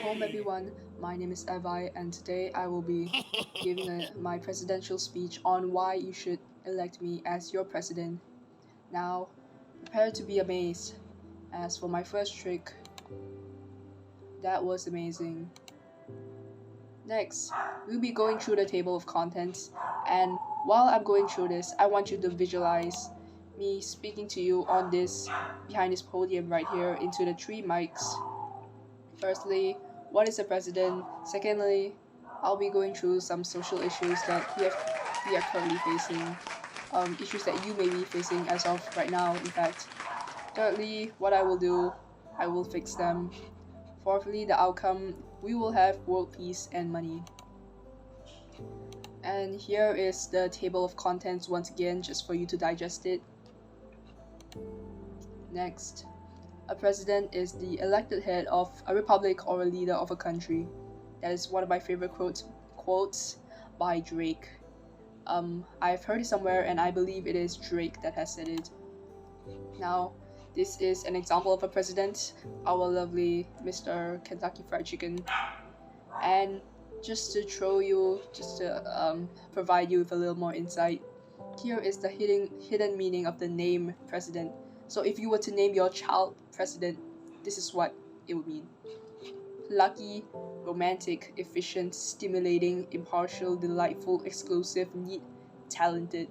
home, everyone. My name is Evi, and today I will be giving my presidential speech on why you should elect me as your president. Now, prepare to be amazed. As for my first trick, that was amazing. Next, we'll be going through the table of contents, and while I'm going through this, I want you to visualize me speaking to you on this behind this podium right here into the three mics. Firstly, what is a president? Secondly, I'll be going through some social issues that we are currently facing, issues that you may be facing as of right now, in fact. Thirdly, what I will do, I will fix them. Fourthly, the outcome, we will have world peace and money. And here is the table of contents once again, just for you to digest it. Next, a president is the elected head of a republic or a leader of a country. That is one of my favorite quotes by Drake. I've heard it somewhere and I believe it is Drake that has said it. Now, this is an example of a president, our lovely Mr. Kentucky Fried Chicken. And just to provide you with a little more insight, here is the hidden meaning of the name president. So if you were to name your child president, this is what it would mean. Lucky, romantic, efficient, stimulating, impartial, delightful, exclusive, neat, talented.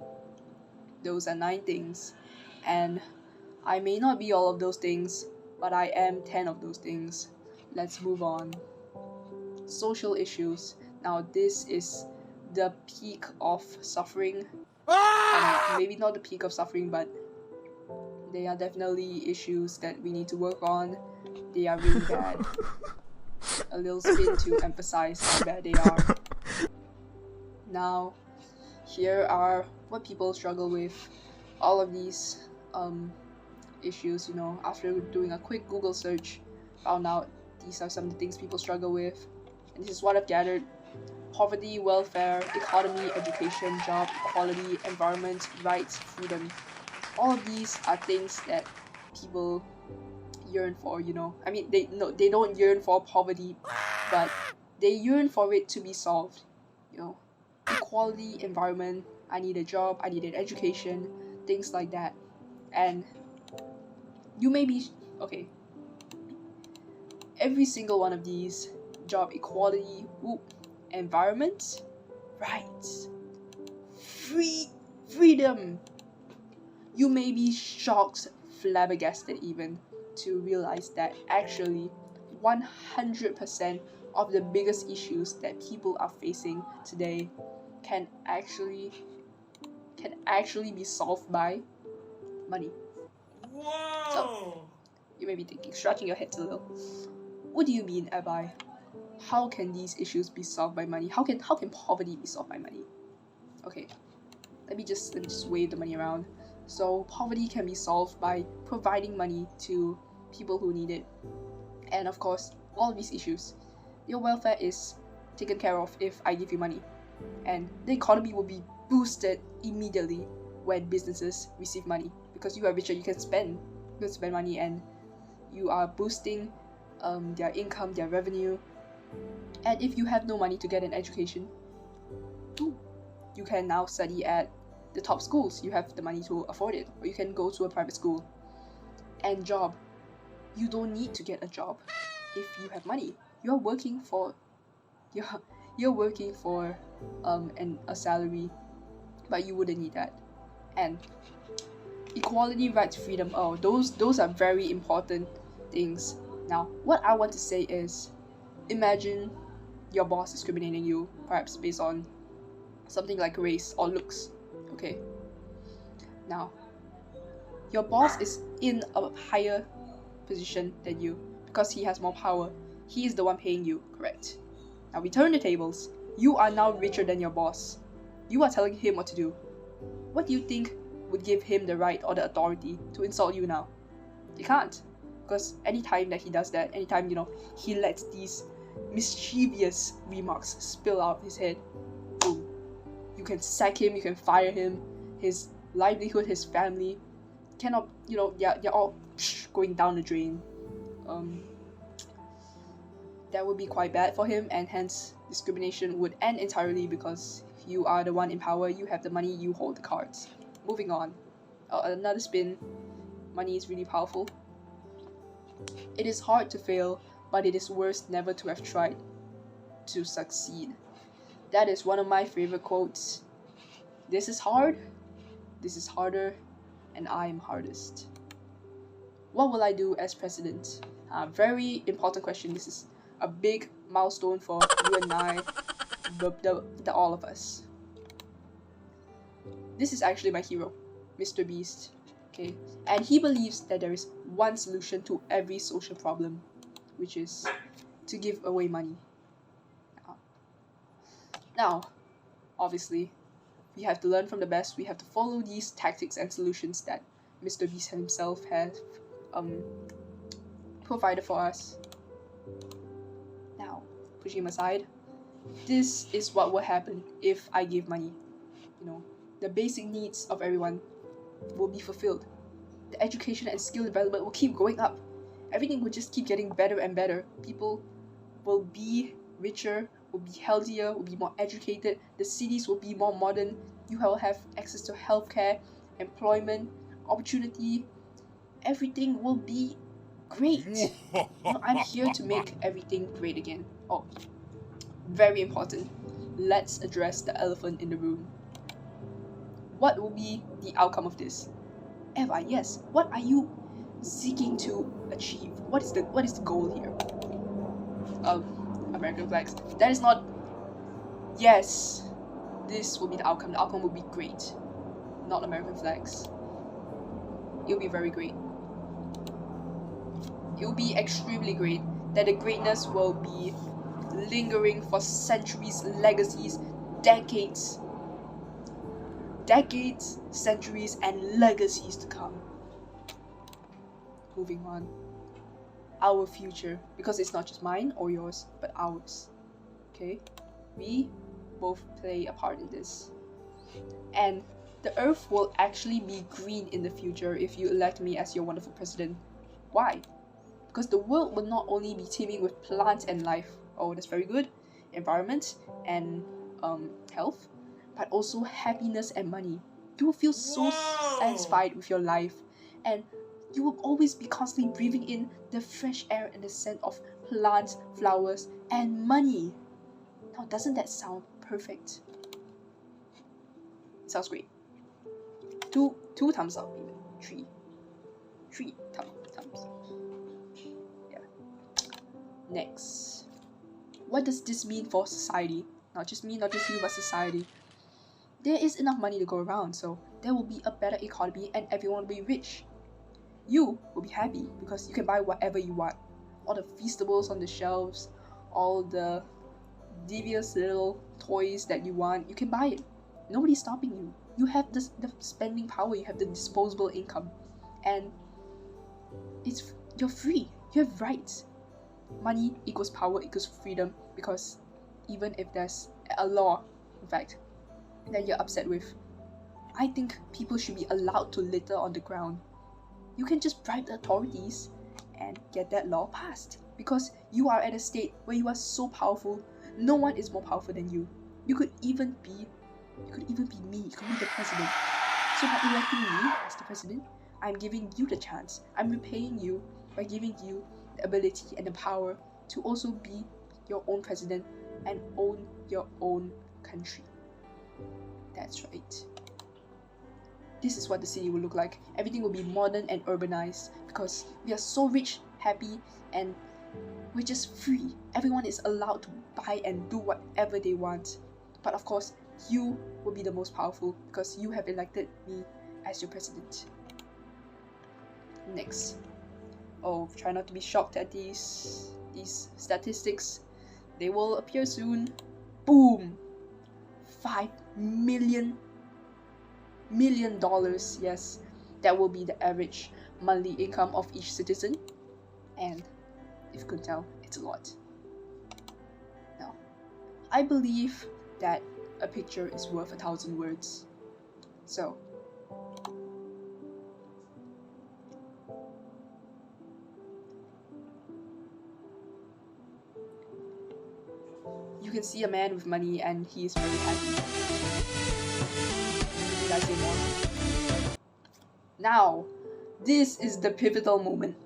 Those are 9 things. And I may not be all of those things, but I am 10 of those things. Let's move on. Social issues. Now this is the peak of suffering. Maybe not the peak of suffering, but they are definitely issues that we need to work on. They are really bad. A little spin to emphasize how bad they are. Now, here are what people struggle with. All of these issues, after doing a quick Google search, found out these are some of the things people struggle with. And this is what I've gathered. Poverty, welfare, economy, education, job, equality, environment, rights, freedom. All of these are things that people yearn for, I mean, they don't yearn for poverty, but they yearn for it to be solved, Equality, environment, I need a job, I need an education, things like that. And you may be, okay, every single one of these, job, equality, environment, rights, freedom. You may be shocked, flabbergasted even, to realize that actually 100% of the biggest issues that people are facing today can actually be solved by money. Whoa! So, you may be thinking, scratching your head a little. What do you mean, Abai? How can these issues be solved by money? How can poverty be solved by money? Okay, let me just wave the money around. So poverty can be solved by providing money to people who need it. And of course, all of these issues, your welfare is taken care of if I give you money. And the economy will be boosted immediately when businesses receive money. Because you are richer, you can spend money, and you are boosting their income, their revenue. And if you have no money to get an education, you can now study at the top schools. You have the money to afford it, or you can go to a private school. And job, you don't need to get a job if you have money. You're working for a salary, but you wouldn't need that. And equality, rights, freedom, those are very important things. Now, what I want to say is, imagine your boss discriminating you, perhaps based on something like race or looks. Okay. Now, your boss is in a higher position than you because he has more power. He is the one paying you, correct? Now we turn the tables. You are now richer than your boss. You are telling him what to do. What do you think would give him the right or the authority to insult you now? He can't. Because anytime that he does that, anytime, he lets these mischievous remarks spill out of his head, boom. You can sack him, you can fire him, his livelihood, his family cannot, they're all going down the drain. that would be quite bad for him, and hence discrimination would end entirely because you are the one in power, you have the money, you hold the cards. Moving on. Another spin. Money is really powerful. It is hard to fail, but it is worse never to have tried to succeed. That is one of my favorite quotes. This is hard, this is harder, and I am hardest. What will I do as president? Very important question. This is a big milestone for you and I, the all of us. This is actually my hero, Mr. Beast. Okay, and he believes that there is one solution to every social problem, which is to give away money. Now, obviously, we have to learn from the best. We have to follow these tactics and solutions that Mr. Beast himself has provided for us. Now, pushing him aside, this is what will happen if I give money. You know, the basic needs of everyone will be fulfilled. The education and skill development will keep going up. Everything will just keep getting better and better. People will be richer, will be healthier, will be more educated. The cities will be more modern. You will have access to healthcare, employment, opportunity. Everything will be great. I'm here to make everything great again. Oh, very important. Let's address the elephant in the room. What will be the outcome of this? Eva, yes. What are you seeking to achieve? What is the goal here? American flags. That is not. Yes, this will be the outcome. The outcome will be great. Not American flags. It will be very great. It will be extremely great. That the greatness will be lingering for centuries, legacies, decades, centuries, and legacies to come. Moving on. Our future, because it's not just mine or yours, but ours. Okay? We both play a part in this. And the earth will actually be green in the future if you elect me as your wonderful president. Why? Because the world will not only be teeming with plants and life, oh, that's very good, environment and health, but also happiness and money. You will feel so satisfied with your life, and you will always be constantly breathing in the fresh air and the scent of plants, flowers, and money. Now, doesn't that sound perfect? Sounds great. Two thumbs up, even. Three thumbs. Yeah. Next. What does this mean for society? Not just me, not just you, but society. There is enough money to go around, so there will be a better economy and everyone will be rich. You will be happy because you can buy whatever you want. All the feastables on the shelves, all the devious little toys that you want, you can buy it. Nobody's stopping you. You have the spending power, you have the disposable income, and you're free. You have rights. Money equals power equals freedom, because even if there's a law, in fact, that you're upset with, I think people should be allowed to litter on the ground. You can just bribe the authorities and get that law passed, because you are at a state where you are so powerful. No one is more powerful than you. You could even be me. You could be the president. So by electing me as the president, I'm giving you the chance. I'm repaying you by giving you the ability and the power to also be your own president and own your own country. That's right. This is what the city will look like. Everything will be modern and urbanized because we are so rich, happy, and we're just free. Everyone is allowed to buy and do whatever they want. But of course, you will be the most powerful because you have elected me as your president. Next. Oh, try not to be shocked at these statistics. They will appear soon. Boom! $5 million. Yes, that will be the average monthly income of each citizen. And if you could tell, it's a lot. Now, I believe that a picture is worth 1,000 words. So, You can see a man with money and he is very happy. Did I say more? Now, this is the pivotal moment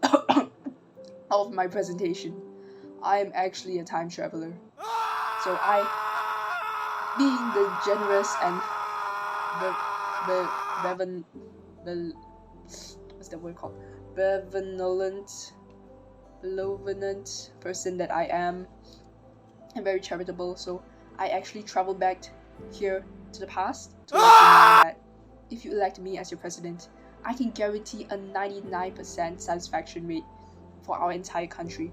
of my presentation. I am actually a time traveler. So being the generous and what's that word called? Benevolent person that I am. I'm very charitable, so I actually traveled back here to the past to let you know that if you elect me as your president, I can guarantee a 99% satisfaction rate for our entire country.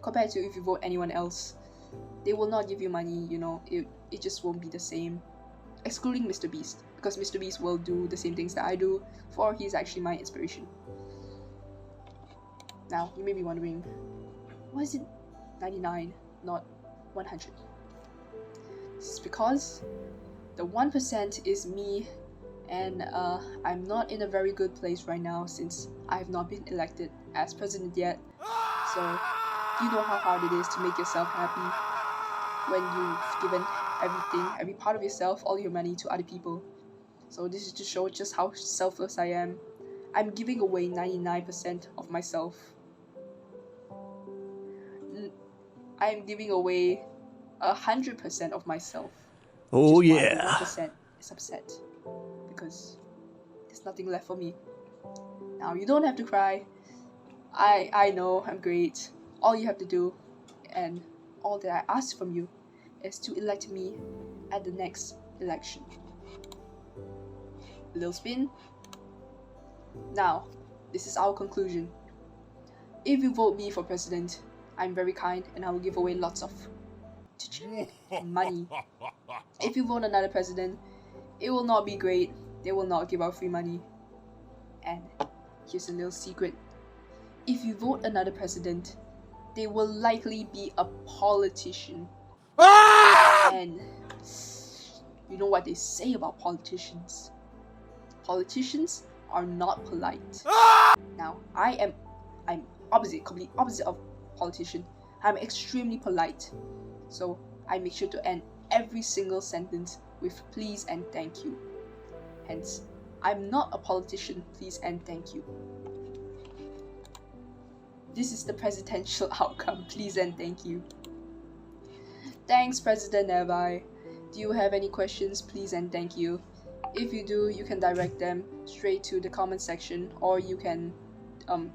Compared to if you vote anyone else, they will not give you money, it just won't be the same. Excluding Mr. Beast, because Mr. Beast will do the same things that I do, for he's actually my inspiration. Now, you may be wondering, why is it 99, not 100? This is because the 1% is me, and I'm not in a very good place right now since I have not been elected as president yet. So, you know how hard it is to make yourself happy when you've given everything, every part of yourself, all your money to other people. So this is to show just how selfless I am. I'm giving away 99% of myself. I'm giving away 100% of myself. Oh which is yeah. why the 1% is upset, because there's nothing left for me. Now you don't have to cry. I know I'm great. All you have to do, and all that I ask from you, is to elect me at the next election. Little spin. Now, this is our conclusion. If you vote me for president, I'm very kind and I will give away lots of money. If you vote another president, it will not be great. They will not give out free money. And here's a little secret. If you vote another president, they will likely be a politician. And you know what they say about politicians? Politicians are not polite. Now, I'm complete opposite of politician. I'm extremely polite. So I make sure to end every single sentence with please and thank you. Hence, I'm not a politician, please and thank you. This is the presidential outcome, please and thank you. Thanks, President Nevi. Do you have any questions, please and thank you? If you do, you can direct them straight to the comment section, or you can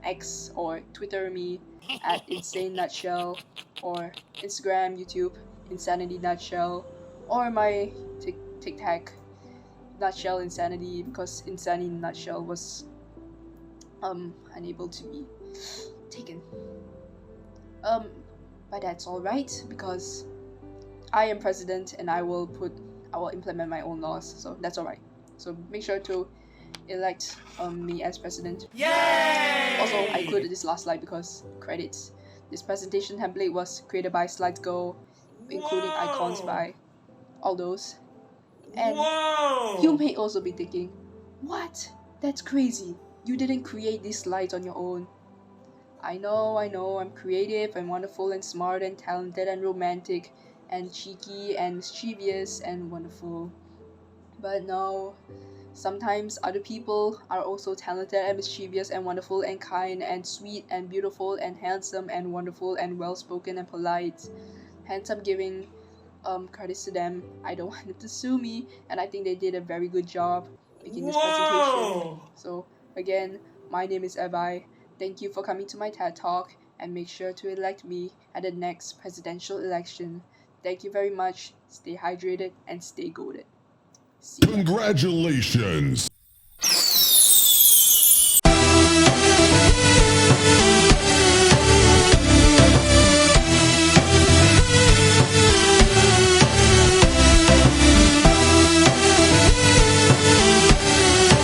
X or Twitter me at Insane Nutshell, or Instagram, YouTube, Insanity Nutshell, or my TikTok Nutshell Insanity, because Insanity Nutshell was unable to be taken. But that's alright, because I am president and I will implement my own laws, so that's alright. So make sure to elect me as president. Yay! Also, I included this last slide because credits. This presentation template was created by SlidesGo, including icons by all those. And you may also be thinking, what? That's crazy. You didn't create these slides on your own. I know, I'm creative and wonderful and smart and talented and romantic and cheeky and mischievous and wonderful. But no, sometimes other people are also talented and mischievous and wonderful and kind and sweet and beautiful and handsome and wonderful and well-spoken and polite. Hence, I'm giving credits to them. I don't want them to sue me, and I think they did a very good job making this presentation. So again, my name is Evi. Thank you for coming to my TED Talk, and make sure to elect me at the next presidential election. Thank you very much. Stay hydrated and stay goated. See ya. Congratulations!